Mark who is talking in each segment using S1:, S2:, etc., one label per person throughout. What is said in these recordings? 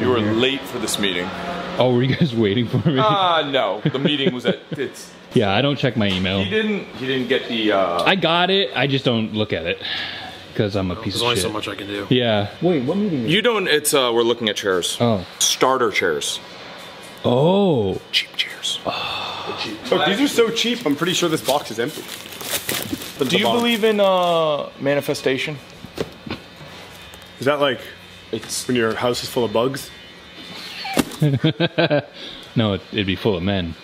S1: You were late for this meeting.
S2: Oh, were you guys waiting for me?
S1: No. The meeting was at.
S2: Yeah, I don't check my email.
S1: He didn't get the.
S2: I got it. I just don't look at it because I'm a piece of shit.
S3: There's only so much I can do.
S2: Yeah. Wait, what meeting?
S1: You don't. It's. We're looking at chairs.
S2: Oh.
S1: Starter chairs.
S2: Oh.
S1: Cheap chairs.
S4: Oh, these are so cheap. I'm pretty sure this box is empty.
S1: Do you believe in manifestation?
S4: Is that like when your house is full of bugs?
S2: No, it'd be full of men.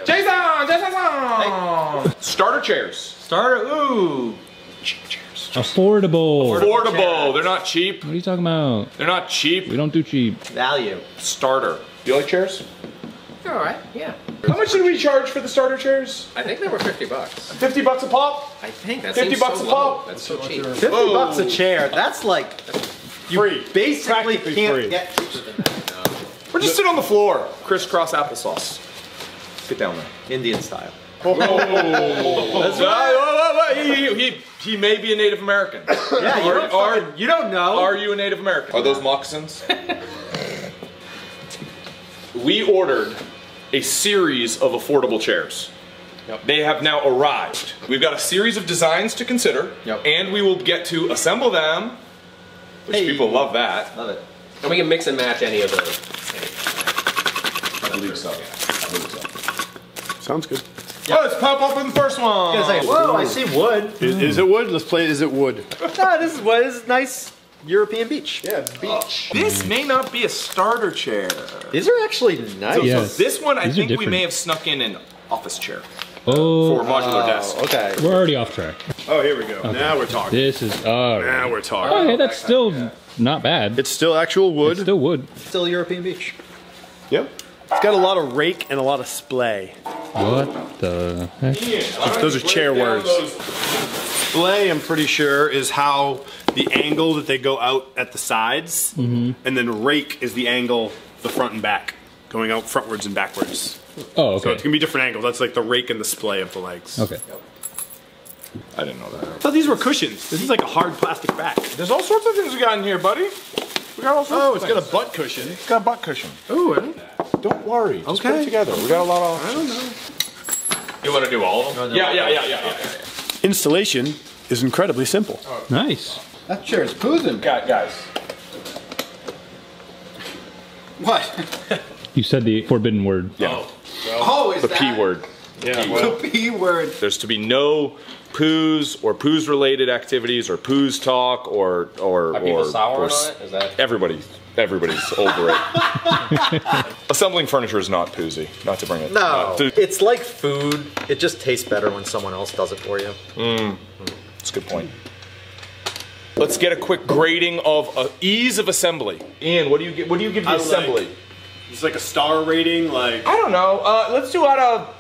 S1: Jason! Starter chairs.
S5: Starter, ooh.
S1: Cheap chairs.
S2: Affordable.
S1: They're not cheap.
S2: What are you talking about?
S1: They're not cheap.
S2: We don't do cheap.
S5: Value.
S1: Starter. Do you like chairs?
S5: They're alright, yeah.
S1: How much did we charge for the starter chairs?
S5: I think they were $50.
S1: $50 a pop?
S5: I think that's
S1: $50 a pop?
S5: That's so cheap.
S6: 50 bucks a chair. That's like
S4: Free.
S6: basically
S4: Practically
S6: can't
S4: free.
S6: get cheaper than that.
S1: We're just sitting on the floor. Crisscross applesauce. Get down there.
S6: Indian style.
S1: That's he may be a Native American.
S6: Yeah, you don't know.
S1: Are you a Native American? Are those moccasins? We ordered a series of affordable chairs.
S5: Yep.
S1: They have now arrived. We've got a series of designs to consider, and we will get to assemble them, which people love that.
S6: Love it.
S5: And we can mix and match any of those.
S1: I believe so.
S4: Sounds good.
S1: Oh, let's pop up with the first one.
S6: Whoa, I see wood.
S4: Is it wood? Let's play. Is it wood?
S6: No, this is wood. This is nice European beach.
S4: Yeah, it's beach.
S1: This may not be a starter chair.
S6: These are actually nice.
S2: Yes.
S1: This one, I
S2: These are
S1: think we
S2: different.
S1: may have snuck in an office chair
S2: Oh.
S1: for a modular desk.
S6: Okay.
S2: We're already off track.
S4: Oh, here we go. Now we're talking.
S2: This is.
S4: Now we're talking.
S2: Oh, hey, that's still not bad.
S4: It's still actual wood.
S2: It's still wood.
S6: Still European beach.
S4: Yep. It's got a lot of rake and a lot of splay.
S2: What the heck?
S4: Those are chair words. Splay, I'm pretty sure, is how the angle that they go out at the sides, and then rake is the angle, the front and back, going out frontwards and backwards.
S2: Oh,
S4: So
S2: okay.
S4: it's gonna be different angles. That's like the rake and the splay of the legs.
S2: Okay.
S1: I didn't know that.
S4: I thought these were cushions. This is like a hard plastic back.
S1: There's all sorts of things we got in here, buddy. We got all sorts
S4: Oh,
S1: of
S4: it's
S1: things.
S4: got a butt cushion.
S1: It's got a butt cushion.
S4: Ooh,
S1: Don't worry. Just put
S4: Okay.
S1: it together. We got a lot of.
S4: I don't know.
S1: You want to do all of them? Yeah.
S4: Installation is incredibly simple.
S2: Nice.
S6: That chair is poozing.
S1: Guys.
S6: What?
S2: You said the forbidden word.
S1: Yeah.
S6: Oh, is
S1: The
S6: that
S1: P word.
S4: Yeah.
S6: the P word?
S1: There's to be no poos or poos related activities or poos talk or
S5: Are people sour
S1: or
S5: on it? Is that?
S1: everybody's over it. Assembling furniture is not poosy. Not to bring it.
S6: No.
S1: to-
S6: It's like food. It just tastes better when someone else does it for you.
S1: That's a good point. Let's get a quick grading of ease of assembly. Ian, what do you give the assembly?
S4: It's like a star rating, like
S1: I don't know. Let's do out of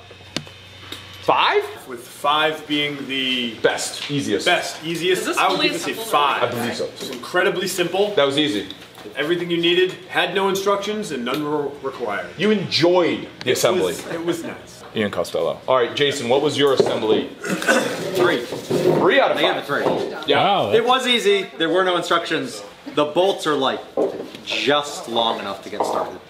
S1: 5.
S4: with 5 being the
S1: Best, easiest.
S4: best, easiest.
S5: Is this
S4: I would
S5: fully
S4: give this a
S5: assembled?
S4: 5.
S1: I believe so.
S4: It's incredibly simple.
S1: That was easy.
S4: Everything you needed, had no instructions, and none were required.
S1: You enjoyed the assembly.
S4: It was nice.
S1: Ian Costello. All right, Jason, what was your assembly?
S6: 3.
S1: 3 out of 5.
S6: I gave it 3.
S1: Yeah.
S2: Wow.
S6: It was easy. There were no instructions. The bolts are like just long enough to get started.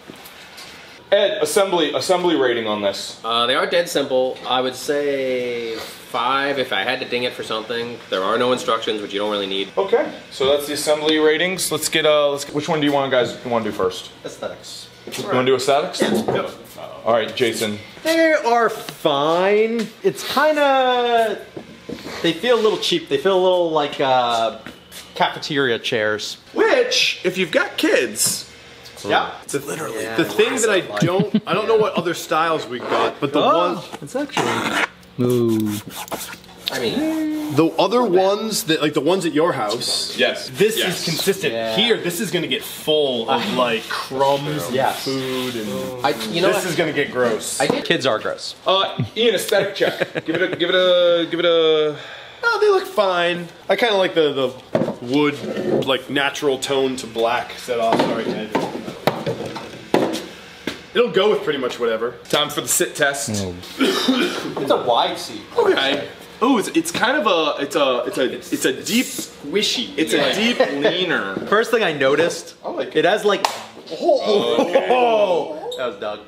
S1: Ed, assembly rating on this.
S5: They are dead simple. I would say 5 if I had to ding it for something. There are no instructions, which you don't really need.
S1: Okay, so that's the assembly ratings. Let's get which one do you want to do first?
S6: Aesthetics.
S1: You want to do aesthetics? All right, Jason.
S6: They are fine. It's kind of... They feel a little cheap. They feel a little like cafeteria chairs.
S1: Which, if you've got kids,
S6: Yeah.
S4: Literally. The thing that I don't know what other styles we got, but the one,
S6: It's actually...
S2: Ooh.
S5: I mean,
S4: the other ones that like the ones at your house.
S1: yes,
S4: This
S1: yes.
S4: is consistent.
S6: Yeah.
S4: Here, this is gonna get full of like crumbs and
S6: Yes.
S4: food, and
S5: you know
S4: this
S5: what?
S4: is gonna get gross.
S6: Kids are gross.
S1: Ian, aesthetic check. give it a.
S4: Oh, they look fine. I kind of like the wood, like natural tone to black set off. Sorry, Ed. It'll go with pretty much whatever.
S1: Time for the sit test.
S2: Oh.
S6: It's a wide seat.
S1: Okay. Oh, it's kind of a it's a deep
S6: squishy.
S1: It's a deep leaner.
S6: First thing I noticed, it has like that was Doug.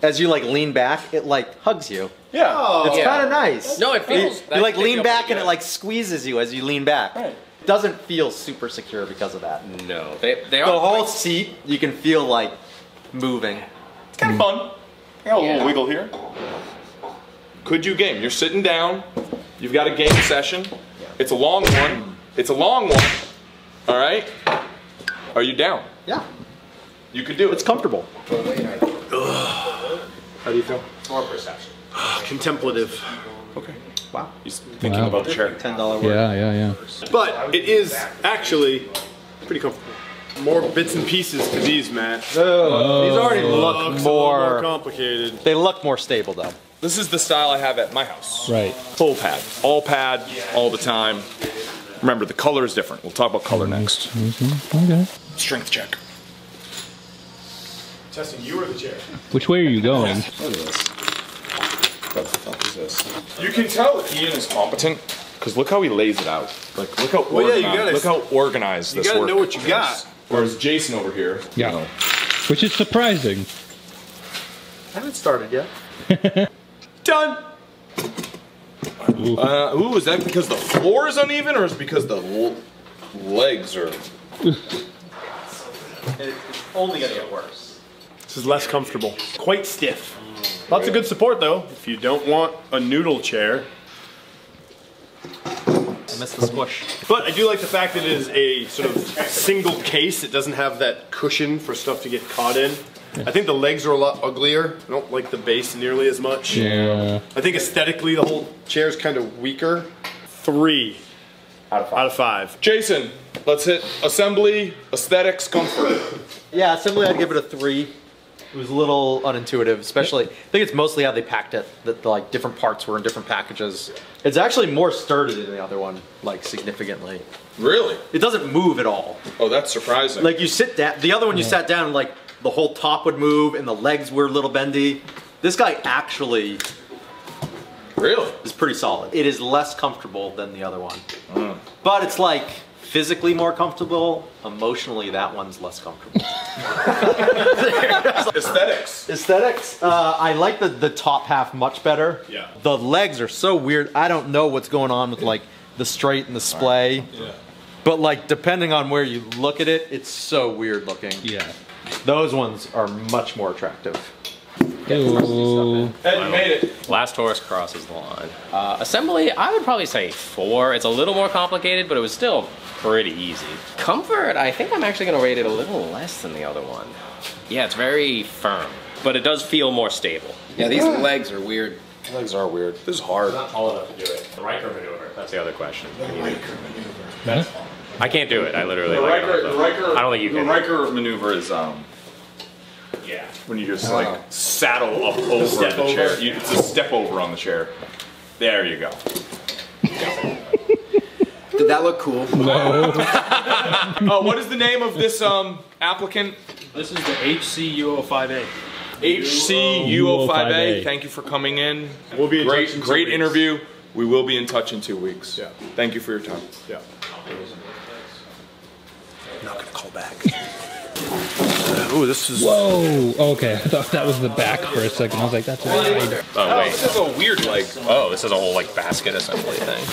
S6: As you like lean back, it like hugs you.
S1: Yeah.
S6: It's kind of nice.
S5: No, it feels.
S6: You like lean back and it like squeezes you as you lean back.
S1: Right.
S6: It doesn't feel super secure because of that.
S5: No, they
S6: The
S5: are.
S6: whole seat, you can feel like moving.
S1: It's kind of fun. Got a little wiggle here. Could you game? You're sitting down. You've got a game session. It's a long one. It's a long one. All right. Are you down?
S6: Yeah.
S1: You could do it.
S6: It's comfortable.
S1: How do you feel?
S5: More perception.
S4: Contemplative.
S1: Okay.
S6: Wow.
S1: He's thinking about the chair.
S6: $10 word.
S2: Yeah.
S4: But it is actually pretty comfortable. More bits and pieces to these, Matt.
S6: These already look
S4: Looks a little
S6: more
S4: complicated.
S6: They look more stable though.
S1: This is the style I have at my house.
S2: Right.
S1: Full pad. All pad, all the time. Remember, the color is different. We'll talk about color next.
S2: Okay.
S1: Strength check.
S4: Testing you or the chair?
S2: Which way are you going?
S1: Look at this. What the fuck is this? You can tell that Ian is competent because look how he lays it out. Like, look how
S4: Well, yeah, you
S1: organized.
S4: gotta-
S1: Look how organized
S4: You
S1: this
S4: gotta
S1: work
S4: know what you
S1: is.
S4: got.
S1: Whereas Jason over here,
S2: Yeah.
S1: you know,
S2: Which is surprising.
S6: I haven't started yet.
S1: done. Ooh, is that because the floor is uneven, or is it because the legs are?
S6: It's only gonna get worse.
S4: This is less comfortable. Quite stiff. Lots of good support though. If you don't want a noodle chair.
S6: I missed the squish.
S4: But I do like the fact that it is a sort of single case. It doesn't have that cushion for stuff to get caught in. I think the legs are a lot uglier. I don't like the base nearly as much.
S2: Yeah.
S4: I think aesthetically the whole chair is kind of weaker. 3 out of 5.
S1: Jason, let's hit assembly, aesthetics, comfort.
S6: Yeah, assembly I'd give it a 3. It was a little unintuitive, especially, I think it's mostly how they packed it, that like different parts were in different packages. It's actually more sturdy than the other one, like significantly.
S1: Really?
S6: It doesn't move at all.
S1: Oh, that's surprising.
S6: Like you sit down, the other one you sat down and like the whole top would move and the legs were a little bendy. This guy actually
S1: really?
S6: is pretty solid. It is less comfortable than the other one. But it's like physically more comfortable, emotionally that one's less comfortable.
S1: Aesthetics.
S6: Aesthetics, I like the top half much better.
S4: Yeah.
S6: The legs are so weird. I don't know what's going on with like the straight and the splay.
S4: Yeah.
S6: But like depending on where you look at it, it's so weird looking.
S2: Yeah.
S6: Those ones are much more attractive.
S2: Oh.
S1: Ed, you made it.
S5: Last horse crosses the line. Assembly, I would probably say 4. It's a little more complicated, but it was still pretty easy. Comfort, I think I'm actually going to rate it a little less than the other one. Yeah, it's very firm, but it does feel more stable.
S3: Yeah, these legs are weird.
S1: Legs are weird. This is hard.
S5: Not tall enough to do it. The Riker maneuver, that's the other question.
S2: Huh?
S5: I can't do it. I literally
S1: The
S5: like
S1: Riker,
S5: I don't think you can.
S1: The Riker maneuver is
S5: Yeah.
S1: when you just like saddle up over the chair. It's a step over on the chair. There you go.
S3: Did that look cool?
S1: What is the name of this applicant?
S4: This is the HCU05A.
S1: HCU05A. Thank you for coming in.
S4: We'll be in touch in 2
S1: great
S4: weeks.
S1: interview. We will be in touch in 2 weeks.
S4: Yeah.
S1: Thank you for your time.
S4: Yeah.
S6: I'm not gonna call back.
S4: Ooh, this is.
S2: Whoa. Okay. I thought that was the back for a second. I was like, that's wide.
S5: Oh, wait.
S1: This is a weird leg.
S5: Oh, this is a whole like basket assembly thing.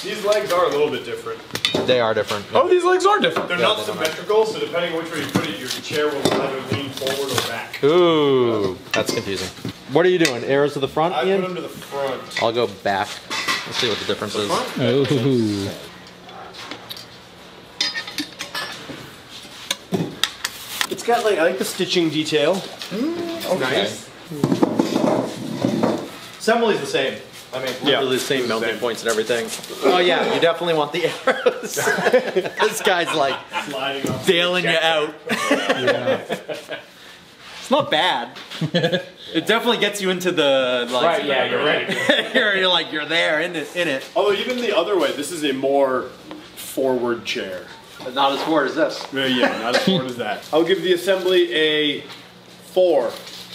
S4: These legs are a little bit different.
S6: They are different.
S1: Oh, these legs are different.
S4: They're not symmetrical, so depending on which way you put it, your chair will either lean forward or back.
S6: Ooh, that's confusing. What are you doing? Arrows to the front,
S4: I put
S6: Ian?
S4: them to the front.
S6: I'll go back. Let's see what the difference is.
S2: Oh.
S4: It's got like, I like the stitching detail. Nice.
S6: Assembly's the same. I mean, literally the same mounting points and everything. Oh yeah, you definitely want the arrows. This guy's like
S4: Sliding up.
S6: bailing you out. It's not bad. It definitely gets you into the like.
S5: Right, yeah, you're ready.
S6: you're like you're there in it.
S4: Although even the other way, this is a more forward chair.
S6: But not as forward as this.
S4: Yeah, not as forward as that. I'll give the assembly a 4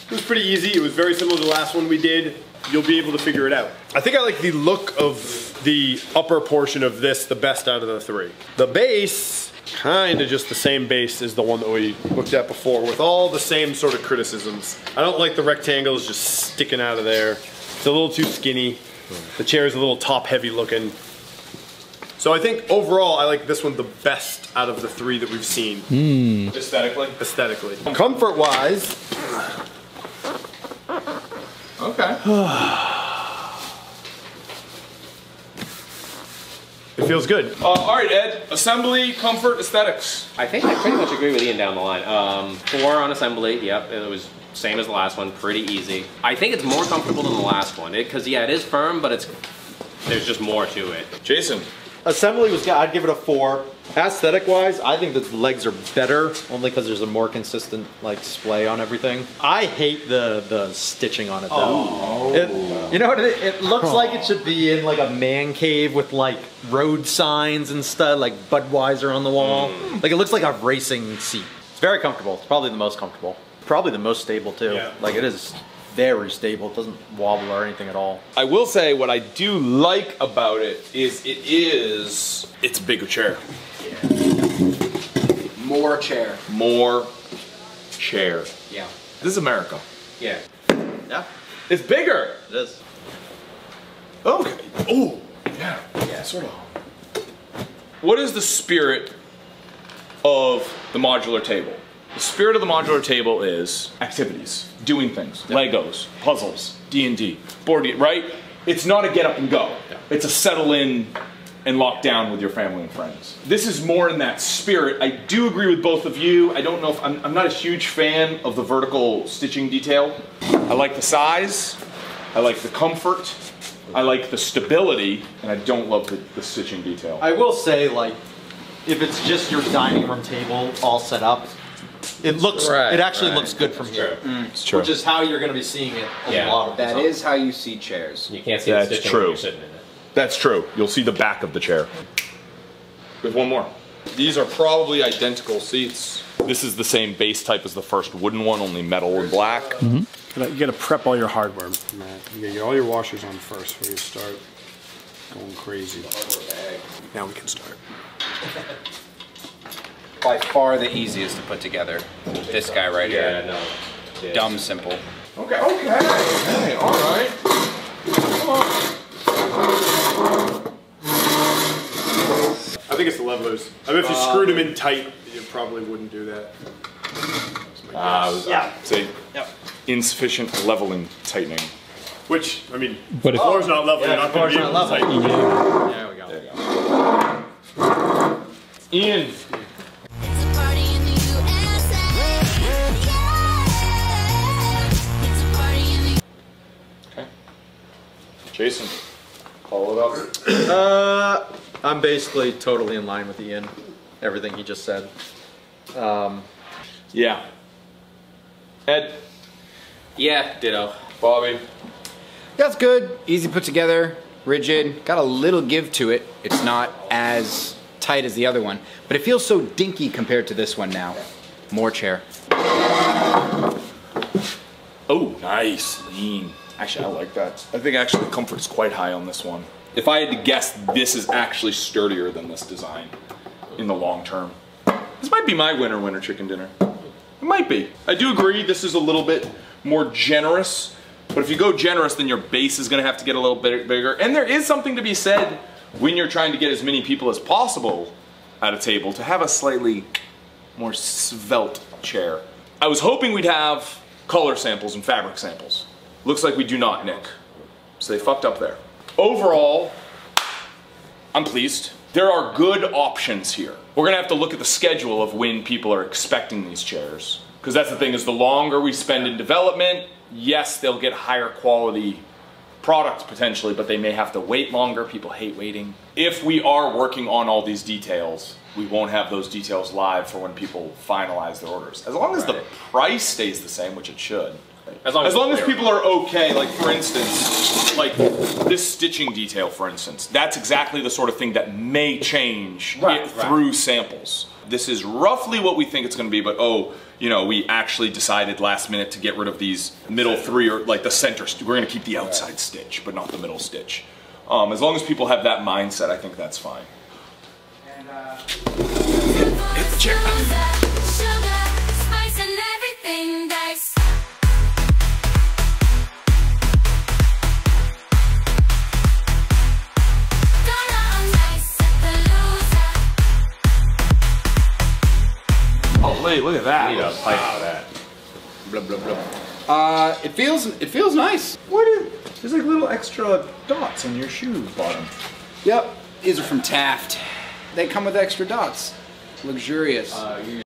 S4: It was pretty easy. It was very similar to the last one we did. You'll be able to figure it out. I think I like the look of the upper portion of this the best out of the three. The base, kind of just the same base as the one that we looked at before with all the same sort of criticisms. I don't like the rectangles just sticking out of there. It's a little too skinny. The chair is a little top heavy looking. So I think overall I like this one the best out of the three that we've seen.
S1: Aesthetically?
S4: Aesthetically. Comfort wise.
S1: Okay.
S4: It feels good.
S1: All right, Ed. Assembly, comfort, aesthetics.
S5: I think I pretty much agree with Ian down the line. 4 on assembly, yep, it was same as the last one, pretty easy. I think it's more comfortable than the last one, because yeah, it is firm, but there's just more to it.
S1: Jason.
S6: Assembly was, I'd give it a 4. Aesthetic wise, I think the legs are better, only because there's a more consistent like display on everything. I hate the stitching on it though. You know what? It looks like it should be in like a man cave with like road signs and stuff, like Budweiser on the wall. Like it looks like a racing seat. It's very comfortable. It's probably the most comfortable. Probably the most stable too.
S4: Yeah.
S6: Like it is very stable. It doesn't wobble or anything at all.
S1: I will say what I do like about it is it's a bigger chair.
S3: More chair.
S1: More chair.
S3: Yeah.
S1: This is America.
S5: Yeah.
S6: Yeah,
S1: It's bigger.
S6: it is.
S1: Okay. Oh, yeah, sort of. What is the spirit of the modular table? The spirit of the modular table is activities, doing things, Legos, puzzles, D&D, board game, right? It's not a get up and go. It's a settle in and lock down with your family and friends. This is more in that spirit. I do agree with both of you. I don't know if I'm not a huge fan of the vertical stitching detail. I like the size. I like the comfort. I like the stability, and I don't love the stitching detail.
S6: I will say, like, if it's just your dining room table all set up, it looks. It actually looks good from here.
S1: It's true.
S6: Which is how you're going to be seeing it.
S5: Yeah.
S6: A lot of
S3: That is how you see chairs.
S5: You can't see
S1: That's
S5: the stitching
S1: true.
S5: when you're sitting in it.
S1: That's true. You'll see the back of the chair. We have one more. These are probably identical seats. This is the same base type as the first wooden one, only metal and black.
S4: You gotta prep all your hardware, Matt. You gotta get all your washers on first before you start going crazy. Now we can start.
S3: By far the easiest to put together. This guy right here.
S5: no. Yeah.
S3: Dumb simple.
S1: Okay, all right.
S4: I think it's the levelers. I mean, if you screwed them in tight, you probably wouldn't do that.
S1: Say insufficient leveling tightening.
S4: Which, I mean,
S2: But
S4: the
S2: if
S4: floor's not level, you're not gonna be able to tighten.
S6: There we go.
S1: There you go. Ian.
S7: It's a party in the USA. Yeah. It's a party in the
S1: Okay. Jason. Follow it up.
S6: I'm basically totally in line with Ian. Everything he just said.
S1: Yeah. Ed.
S5: Yeah, ditto.
S1: Bobby.
S3: That's good. Easy put together. Rigid. Got a little give to it. It's not as tight as the other one, but it feels so dinky compared to this one now. More chair.
S1: Oh, nice. Lean. Actually, I like that. I think actually the comfort is quite high on this one. If I had to guess, this is actually sturdier than this design in the long term. This might be my winner chicken dinner. It might be. I do agree this is a little bit more generous, but if you go generous, then your base is gonna have to get a little bit bigger. And there is something to be said when you're trying to get as many people as possible at a table to have a slightly more svelte chair. I was hoping we'd have color samples and fabric samples. Looks like we do not, Nick. So they fucked up there. Overall, I'm pleased. There are good options here. We're gonna have to look at the schedule of when people are expecting these chairs. Because that's the thing, is the longer we spend in development, yes, they'll get higher quality products potentially, but they may have to wait longer. People hate waiting. If we are working on all these details, we won't have those details live for when people finalize their orders. As long as the price stays the same, which it should. As long as people are okay, like for instance, like this stitching detail, for instance, that's exactly the sort of thing that may change through samples. this is roughly what we think it's gonna be, but oh, you know, we actually decided last minute to get rid of these middle three, or like the center, we're gonna keep the outside stitch, but not the middle stitch. As long as people have that mindset, I think that's fine.
S7: Hit the chair. Sugar, spice, and everything that's
S1: Oh, wait, look at that.
S5: Need a pipe for that.
S3: Blah blah blah. It feels nice.
S8: What is? There's like little extra dots on your shoe bottom.
S3: Yep, these are from Taft. They come with extra dots. Luxurious.